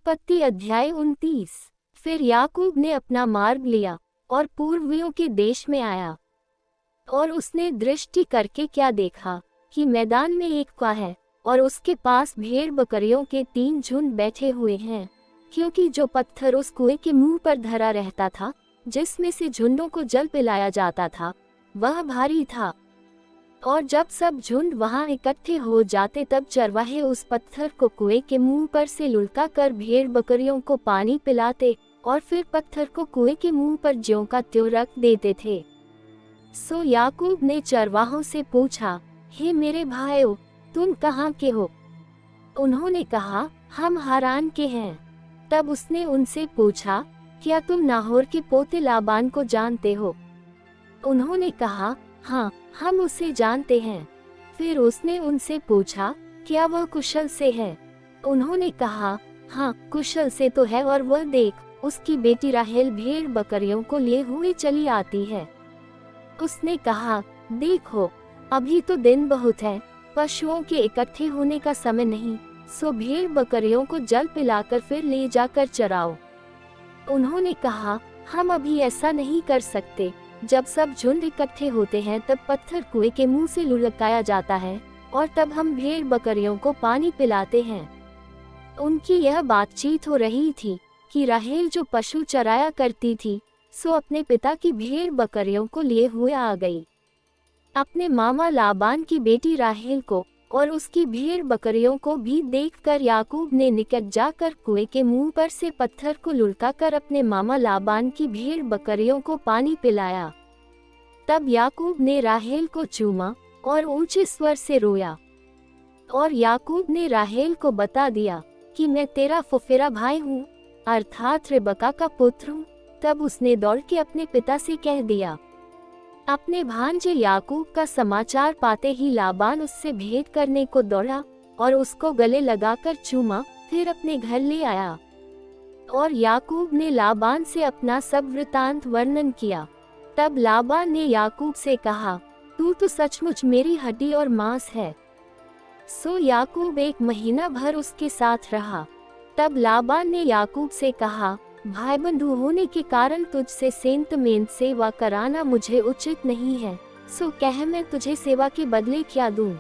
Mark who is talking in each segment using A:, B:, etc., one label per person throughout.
A: उत्पत्ति अध्याय 29। फिर याकूब ने अपना मार्ग लिया और पूर्वियों के देश में आया। और उसने दृष्टि करके क्या देखा कि मैदान में एक कुआं है और उसके पास भेड़ बकरियों के 3 झुंड बैठे हुए हैं, क्योंकि जो पत्थर उस कुएं के मुंह पर धरा रहता था, जिसमें से झुंडों को जल पिलाया जाता था, वह भारी था। और जब सब झुंड वहां इकट्ठे हो जाते, तब चरवाहे उस पत्थर को कुएं के मुंह पर से लुढ़का कर भेड़ बकरियों को पानी पिलाते और फिर पत्थर को कुएं के मुंह पर ज्यों का त्यों रख देते थे। सो याकूब ने चरवाहों से पूछा, हे मेरे भाइयों, तुम कहाँ के हो? उन्होंने कहा, हम हारान के हैं। तब उसने उनसे पूछा, क्या तुम नाहोर के पोते लाबान को जानते हो? उन्होंने कहा, हाँ, हम उसे जानते हैं। फिर उसने उनसे पूछा, क्या वह कुशल से है? उन्होंने कहा, हाँ, कुशल से तो है, और वह देख, उसकी बेटी राहेल भेड़ बकरियों को लिए हुए चली आती है। उसने कहा, देखो, अभी तो दिन बहुत है, पशुओं के इकट्ठे होने का समय नहीं, सो भेड़ बकरियों को जल पिलाकर फिर ले जाकर चराओ। उन्होंने कहा, हम अभी ऐसा नहीं कर सकते। जब सब झुंड इकट्ठे होते हैं, तब पत्थर कुएं के मुंह से लुढ़काया जाता है और तब हम भेड़ बकरियों को पानी पिलाते हैं। उनकी यह बातचीत हो रही थी कि राहेल जो पशु चराया करती थी, सो अपने पिता की भेड़ बकरियों को लिए हुए आ गई। अपने मामा लाबान की बेटी राहेल को और उसकी भेड़ बकरियों को भी देखकर याकूब ने निकट जाकर कुएं के मुंह पर से पत्थर को लुढ़काकर अपने मामा लाबान की भेड़ बकरियों को पानी पिलाया। तब याकूब ने राहेल को चूमा और ऊंचे स्वर से रोया। और याकूब ने राहेल को बता दिया कि मैं तेरा फुफेरा भाई हूँ, अर्थात रिबका का पुत्र हूँ। तब उसने दौड़ के अपने पिता से कह दिया। अपने भांजे याकूब का समाचार पाते ही लाबान उससे भेंट करने को दौड़ा और उसको गले लगाकर चूमा, फिर अपने घर ले आया। और याकूब ने लाबान से अपना सब वृतांत वर्णन किया। तब लाबान ने याकूब से कहा, तू तो सचमुच मेरी हड्डी और मांस है। सो याकूब 1 महीना भर उसके साथ रहा। तब लाबान ने याकूब से कहा, भाईबंधु होने के कारण तुझसे सेंत मेंत सेवा कराना मुझे उचित नहीं है, सो कह मैं तुझे सेवा के बदले क्या दूं?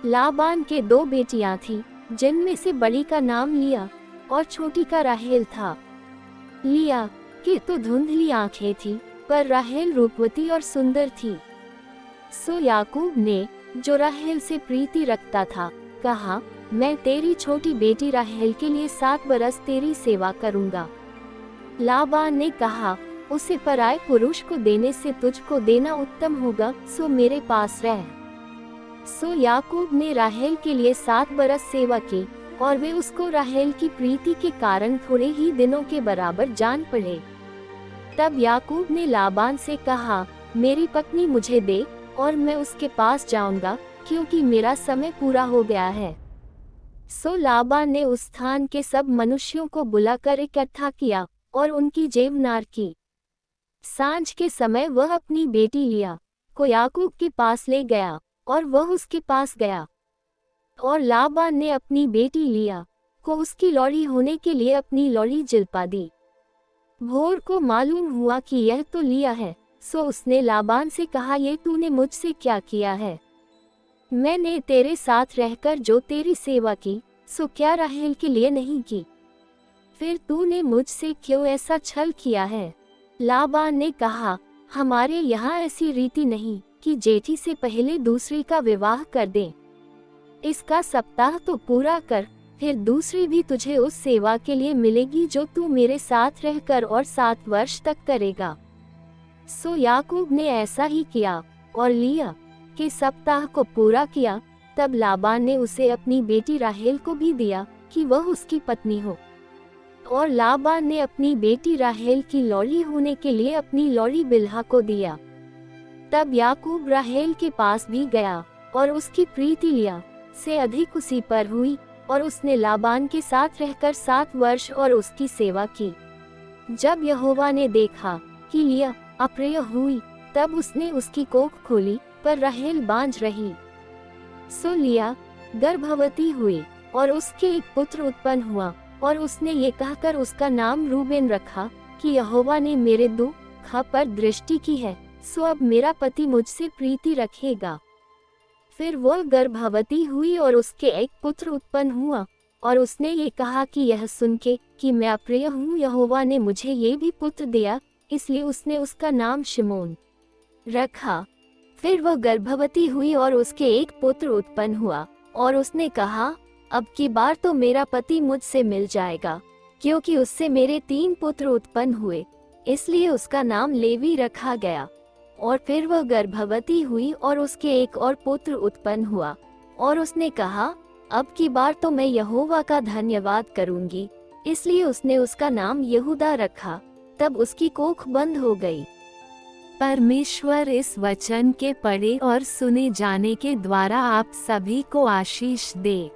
A: लाबान के 2 बेटियां थीं, जिनमें से बड़ी का नाम लिया और छोटी का राहेल था। लिया की तो धुंधली आंखें थी, पर राहेल रूपवती और सुंदर थी। सो याकूब ने, जो राहेल से प्रीति रखता था, कहा, मैं तेरी छोटी बेटी राहेल के लिए 7 बरस तेरी सेवा करूंगा। लाबान ने कहा, उसे पराये पुरुष को देने से तुझको देना उत्तम होगा, सो मेरे पास रह। सो याकूब ने राहेल के लिए 7 बरस सेवा की, और वे उसको राहेल की प्रीति के कारण थोड़े ही दिनों के बराबर जान पड़े। तब याकूब ने लाबान से कहा, मेरी पत्नी मुझे दे और मैं उसके पास जाऊंगा, क्योंकि मेरा समय पूरा हो गया है। सो लाबान ने उस स्थान के सब मनुष्यों को बुलाकर इकट्ठा किया और उनकी जेवनार की। सांझ के समय वह अपनी बेटी लिया को याकूब के पास ले गया और वह उसके पास गया। और लाबान ने अपनी बेटी लिया को उसकी लौड़ी होने के लिए अपनी लौड़ी जिल्पा दी। भोर को मालूम हुआ कि यह तो लिया है, सो उसने लाबान से कहा, ये तूने मुझसे क्या किया है? मैंने तेरे साथ रहकर जो तेरी सेवा की, सो क्या राहेल के लिए नहीं की? फिर तूने मुझसे क्यों ऐसा छल किया है? लाबान ने कहा, हमारे यहाँ ऐसी रीति नहीं कि जेठी से पहले दूसरी का विवाह कर दें। इसका सप्ताह तो पूरा कर, फिर दूसरी भी तुझे उस सेवा के लिए मिलेगी जो तू मेरे साथ रहकर और 7 वर्ष तक करेगा। सो याकूब ने ऐसा ही किया और लिया के सप्ताह को पूरा किया। तब लाबान ने उसे अपनी बेटी राहेल को भी दिया कि वह उसकी पत्नी हो। और लाबान ने अपनी बेटी राहेल की लौड़ी होने के लिए अपनी लौड़ी बिल्हा को दिया। तब याकूब राहेल के पास भी गया और उसकी प्रीति लिया से अधिक उसी पर हुई, और उसने लाबान के साथ रहकर 7 वर्ष और उसकी सेवा की। जब यहोवा ने देखा कि लिया अप्रिय हुई, तब उसने उसकी कोख खोली, पर राहेल बांझ रही। सो लिया गर्भवती हुई और उसके एक पुत्र उत्पन्न हुआ, और उसने ये कहकर उसका नाम रूबेन रखा कि यहोवा ने मेरे दुख पर दृष्टि की है, सो अब मेरा पति मुझसे प्रीति रखेगा। फिर वह गर्भवती हुई और उसके एक पुत्र उत्पन्न हुआ, और उसने ये कहा कि यह सुन के कि मैं अप्रिय हूँ, यहोवा ने मुझे ये भी पुत्र दिया, इसलिए उसने उसका नाम शिमोन रखा। फिर वह गर्भवती हुई और उसके एक पुत्र उत्पन्न हुआ, और उसने कहा, अब की बार तो मेरा पति मुझसे मिल जाएगा, क्योंकि उससे मेरे 3 पुत्र उत्पन्न हुए, इसलिए उसका नाम लेवी रखा गया। और फिर वह गर्भवती हुई और उसके एक और पुत्र उत्पन्न हुआ, और उसने कहा, अब की बार तो मैं यहोवा का धन्यवाद करूंगी, इसलिए उसने उसका नाम यहूदा रखा। तब उसकी कोख बंद हो गई। परमेश्वर इस वचन के पढ़े और सुने जाने के द्वारा आप सभी को आशीष दे।